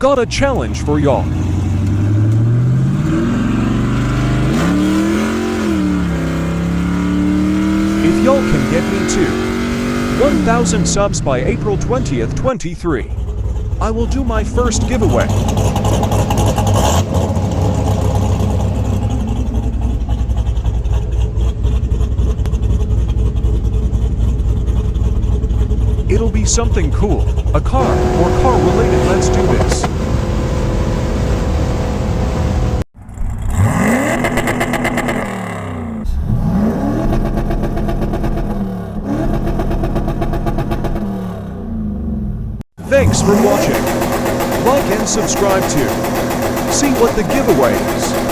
got a challenge for y'all. If y'all can get me to 1,000 subs by April 20th, 23, I will do my first giveaway. It'll be something cool, a car or car related. Let's do this. Thanks for watching. Like and subscribe to see what the giveaway is.